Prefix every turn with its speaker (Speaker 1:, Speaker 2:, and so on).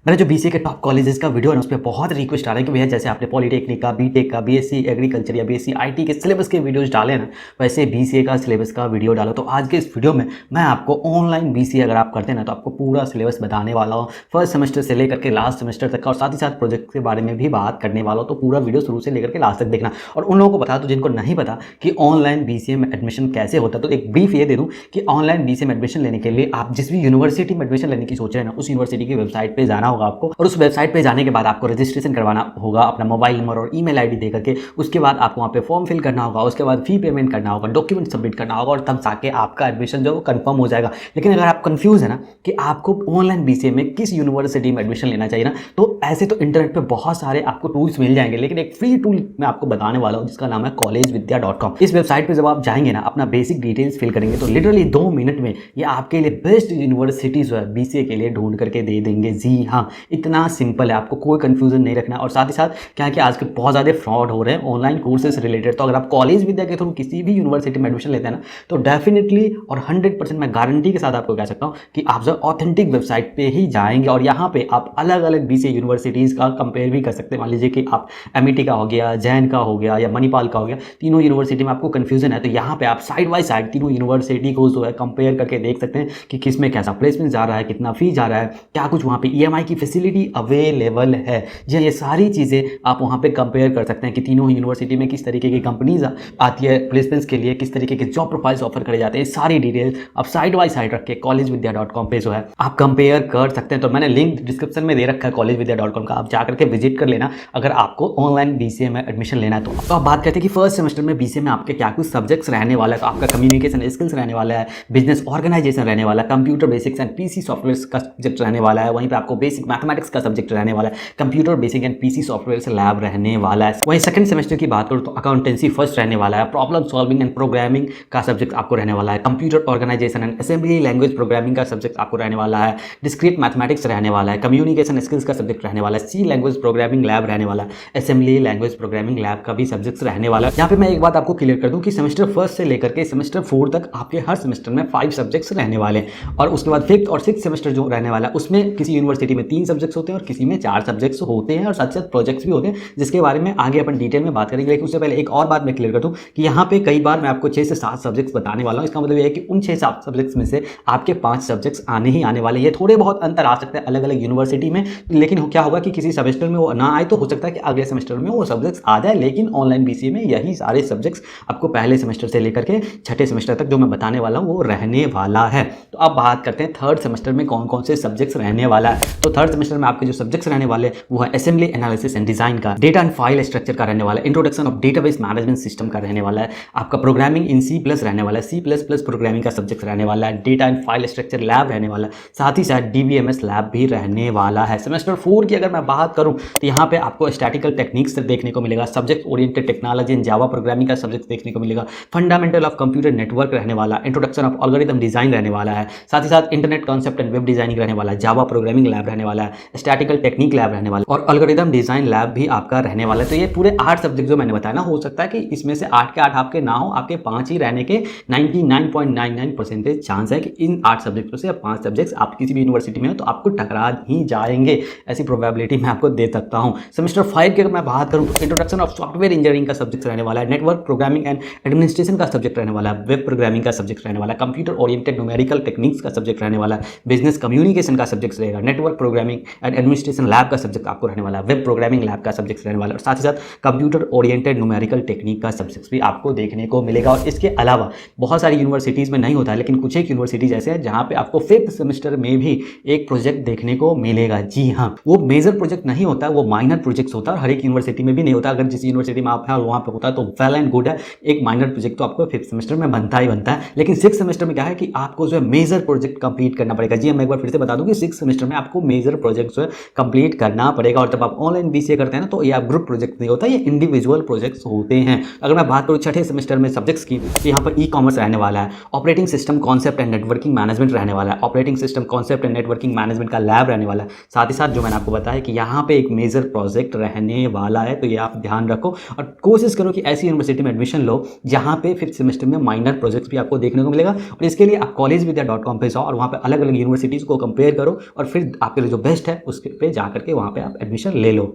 Speaker 1: मेरा जो बीसीए के टॉप कॉलेजेस का वीडियो है ना, उस पे बहुत रिक्वेस्ट आ रहा है कि भैया जैसे आपने पॉलिटेक्निक का, बीटेक का, बीएससी एग्रीकल्चर या बीएससी आईटी के सिलेबस के वीडियोस डाले ना, वैसे बीसीए का सिलेबस का वीडियो डालो। तो आज के इस वीडियो में मैं आपको ऑनलाइन बीसीए अगर आप करते हैं ना, तो आपको पूरा सिलेबस बताने वाला हूँ, फर्स्ट सेमेस्टर से लेकर के लास्ट सेमेस्टर तक का, और साथ ही साथ प्रोजेक्ट के बारे में भी बात करने वाला हूँ। तो पूरा वीडियो शुरू से लेकर के लास्ट तक देखना। और उन लोगों को बता दो जिनको नहीं पता कि ऑनलाइन बीसीए में एडमिशन कैसे होता है, तो एक ब्रीफ ये दे दूँ कि ऑनलाइन बीसीए में एडमिशन लेने के लिए आप जिस भी यूनिवर्सिटी में एडमिशन लेने की सोच रहे हैं ना, उस यूनिवर्सिटी की वेबसाइट पर जाना होगा आपको, और उस वेबसाइट पे जाने के बाद आपको रजिस्ट्रेशन करवाना होगा अपना मोबाइल नंबर और ईमेल आईडी दे करके। उसके बाद आपको वहाँ पे फॉर्म फिल करना होगा, उसके बाद फी पेमेंट करना होगा, डॉक्यूमेंट सबमिट करना होगा, और तब जाके आपका एडमिशन जो कंफर्म हो जाएगा। लेकिन अगर आप कंफ्यूज है ना कि आपको ऑनलाइन बीसीए में किस यूनिवर्सिटी में एडमिशन लेना चाहिए ना, तो ऐसे तो इंटरनेट पे बहुत सारे आपको टूल्स मिल जाएंगे, लेकिन एक फ्री टूल मैं आपको बताने वाला हूँ जिसका नाम है collegevidya.com। इस वेबसाइट पर जब आप जाएंगे ना, अपना बेसिक डिटेल्स फिल करेंगे, तो लिटरली 2 मिनट में ये आपके लिए बेस्ट यूनिवर्सिटी जो है बीसीए के लिए ढूंढ करके दे देंगे। जी हाँ, इतना सिंपल है, आपको कोई कंफ्यूजन नहीं रखना है। और साथ ही साथ क्या है कि आजकल बहुत ज़्यादा फ्रॉड हो रहे हैं ऑनलाइन कोर्सेज रिलेटेड। तो अगर आप कॉलेज विद्या के थ्रू किसी भी यूनिवर्सिटी में एडमिशन लेते हैं ना, तो डेफिनेटली और 100% मैं गारंटी के साथ आपको कह सकता हूँ कि आप जो ऑथेंटिक वेबसाइट पे ही जाएंगे, और यहाँ पे आप अलग अलग बीसीए यूनिवर्सिटीज़ का कंपेयर भी कर सकते हैं। मान लीजिए कि आप एमईटी का हो गया, जैन का हो गया या मणिपाल का हो गया, तीनों यूनिवर्सिटी में आपको कन्फ्यूजन है, तो यहाँ पे आप साइड बाय साइड तीनों यूनिवर्सिटी को जो है कंपेयर करके देख सकते हैं कि किस में कैसा प्लेसमेंट जा रहा है, कितना फी जा रहा है, क्या कुछ वहाँ पे ईएमआई की फैसिलिटी अवेलेबल है। जी, ये सारी चीज़ें आप वहाँ पे कंपेयर कर सकते हैं कि तीनों यूनिवर्सिटी में किस तरीके की कंपनीज आती है प्लेसमेंट्स के लिए, किस तरीके के जॉब प्रोफाइल्स ऑफर करे जाते हैं। सारी डिटेल्स आप साइड बाय साइड रख के collegevidya.com पे जो है आप कंपेयर कर सकते हैं। तो मैंने लिंक डिस्क्रिप्शन में दे रखा है collegevidya.com का, आप जाकर के विजिट कर लेना अगर आपको ऑनलाइन बीसीए में एडमिशन लेना है। तो आप बात करते हैं कि फर्स्ट सेमेस्टर में बीसीए में आपके क्या कुछ सब्जेक्ट्स रहने वाला है। तो आपका कम्युनिकेशन स्किल्स रहने वाला है, बिजनेस ऑर्गेनाइजेशन रहने वाला है, computer basics and PC software का सब्जेक्ट रहने वाला है, वहीं पे आपको बेसिक मैथमेटिक्स का सब्जेक्ट रहने वाला है, computer basic and PC software से लैब रहने वाला है। वहीं सेकंड सेमेस्टर की बात करूं तो अकाउंटेंसी फर्स्ट रहने वाला है, प्रॉब्लम सॉल्विंग एंड प्रोग्रामिंग का सब्जेक्ट आपको रहने वाला है, computer organisation and assembly language programming का सब्जेक्ट आपको रहने वाला है, डिस्क्रीट मैथमेटिक्स रहने वाला है, कम्युनिकेशन स्किल्स का सब्जेक्ट रहने वाला है, सी लैंग्वेज प्रोग्रामिंग लैब रहने वाला है, असेंबली लैंग्वेज प्रोग्रामिंग लैब का भी सब्जेक्ट रहने वाला है। यहाँ पे मैं एक बात आपको क्लियर कर दूं कि सेमेस्टर फर्स्ट से लेकर के सेमेस्टर 4 तक आपके हर सेमेस्टर में 5 सब्जेक्ट्स रहने वाले हैं, और उसके बाद 5th और 6th सेमेस्टर जो रहने वाला है उसमें किसी यूनिवर्सिटी में 3 सब्जेक्ट्स होते हैं और किसी में 4 सब्जेक्ट्स होते हैं, और साथ साथ प्रोजेक्ट्स भी होते हैं, जिसके बारे में आगे अपन डिटेल में बात करेंगे। लेकिन उससे पहले एक और बात मैं क्लियर कर दूं कि यहाँ पे कई बार मैं आपको 6 से 7 सब्जेक्ट्स बताने वाला हूँ। इसका मतलब ये है कि उन 6-7 सब्जेक्ट्स में से आपके 5 सब्जेक्ट्स आने ही आने वाले। ये थोड़े बहुत अंतर आ सकते हैं अलग अलग यूनिवर्सिटी में, लेकिन क्या होगा कि किसी सेमेस्टर में वो ना आए तो हो सकता है कि अगले सेमेस्टर में वो सब्जेक्ट्स आ जाए। लेकिन ऑनलाइन बीसीए में यही सारे सब्जेक्ट्स आपको पहले सेमेस्टर से लेकर के 6ठे सेमेस्टर तक जो मैं बताने वाला हूँ वो रहने वाला है। तो अब बात करते हैं थर्ड सेमेस्टर में कौन कौन से सब्जेक्ट्स रहने वाला है। तो थर्ड सेमेस्टर में आपके जो सब्जेक्ट्स रहने वाले वो है असेंबली एनालिसिस एंड डिजाइन का, डेटा एंड फाइल स्ट्रक्चर का रहने वाला है, introduction of database management system का रहने वाला है, आपका प्रोग्रामिंग इन सी प्लस रहने वाला है, सी प्लस प्लस प्रोग्रामिंग का सब्जेक्ट रहने वाला है, data and file structure lab रहने वाला है, साथ ही साथ डीबीएमएस लैब भी रहने वाला है। सेमेस्टर 4 की अगर मैं बात करूं तो यहाँ पे आपको स्टैटिकल टेक्निक्स देखने को मिलेगा, subject oriented technology and Java programming का सब्जेक्ट देखने को मिलेगा, फंडामेंटल ऑफ कंप्यूटर नेटवर्क रहने वाला, इंट्रोडक्शन ऑफ एल्गोरिथम डिजाइन रहने वाला है, साथ ही साथ internet concept and web designing रहने वाला है, जावा प्रोग्रामिंग लैब रहने वाला है, स्टैटिकल टेक्निक लैब रहने वाला है, और एल्गोरिथम डिजाइन लैब भी आपका रहने वाला है। तो ये पूरे 8 सब्जेक्ट जो मैंने बताया ना, हो सकता है कि इसमें से 8 के 8 आपके ना हो, आपके 5 ही रहने के 99.99% चांस है कि इन 8 सब्जेक्टों से 5 सब्जेक्ट्स आप किसी भी यूनिवर्सिटी में हो तो आपको टकरा ही जाएंगे। ऐसी प्रोबेबिलिटी मैं आपको दे सकता हूं। सेमेस्टर 5 की अगर मैं बात करूं तो इंट्रोडक्शन ऑफ सॉफ्टवेयर इंजीनियरिंग का सब्जेक्ट रहने वाला है, नेटवर्क प्रोग्रामिंग एंड एडमिनिस्ट्रेशन का सब्जेक्ट रहने वाला है, वेब प्रोग्रामिंग का सब्जेक्ट रहने वाला है, कंप्यूटर ओरिएंटेड न्यूमेरिकल टेक्निक्स का सब्जेक्ट रहने वाला है, बिजनेस कम्युनिकेशन का सब्जेक्ट रहेगा, network programming and administration lab का सब्जेक्ट आपको रहने वाला है, वेब प्रोग्रामिंग लैब का सब्जेक्ट रहने वाला है, और साथ ही साथ कंप्यूटर ओरिएंटेड न्यूमेरिकल टेक्निक का सब्जेक्ट भी आपको देखने को मिलेगा। और इसके अलावा बहुत सारी यूनिवर्सिटीज़ में नहीं होता है, लेकिन कुछ एक यूनिवर्सिटीज ऐसे हैं जहाँ पे आपको 5th सेमेस्टर में भी एक प्रोजेक्ट देखने को मिलेगा। जी हाँ, वो मेजर प्रोजेक्ट नहीं होता, वो माइनर प्रोजेक्ट्स होता है, और हर एक यूनिवर्सिटी में भी नहीं होता। अगर जिस यूनिवर्सिटी में आप हैं और वहाँ पे होता है तो वेल एंड गुड है, एक माइनर प्रोजेक्ट तो आपको 5th सेमेस्टर में बनता ही बनता है। लेकिन 6th सेमेस्टर में क्या है कि आपको जो है मेजर प्रोजेक्ट कंप्लीट करना पड़ेगा। जी मैं एक बार फिर से बता दूं कि 6th सेमेस्टर में आपको मेजर प्रोजेक्ट जो है कंप्लीट करना पड़ेगा। और जब आप ऑनलाइन बीसीए करते हैं ना, तो ये आप ग्रुप प्रोजेक्ट नहीं होता, ये इंडिविजुअल प्रोजेक्ट्स होते हैं। अगर मैं बात करूँ 6ठे सेमेस्टर में सब्जेक्ट्स की, तो यहाँ पर ई कॉमर्स रहने वाला है, operating system concept and networking management रहने वाला है, operating system concept and networking management का लैब रहने वाला है, साथ ही साथ जो मैंने आपको बताया कि यहाँ पे एक मेजर प्रोजेक्ट रहने वाला है। तो ये आप ध्यान रखो और कोशिश करो कि ऐसी यूनिवर्सिटी में एडमिशन लो जहाँ पे 5th सेमेस्टर में माइनर प्रोजेक्ट्स भी आपको देखने को मिलेगा। और इसके लिए आप collegevidya.com पे जाओ और वहाँ पे अलग अलग यूनिवर्सिटीज़ को कंपेयर करो, और फिर आपके लिए जो जो बेस्ट है उसके पे जा करके वहाँ पे आप एडमिशन ले लो।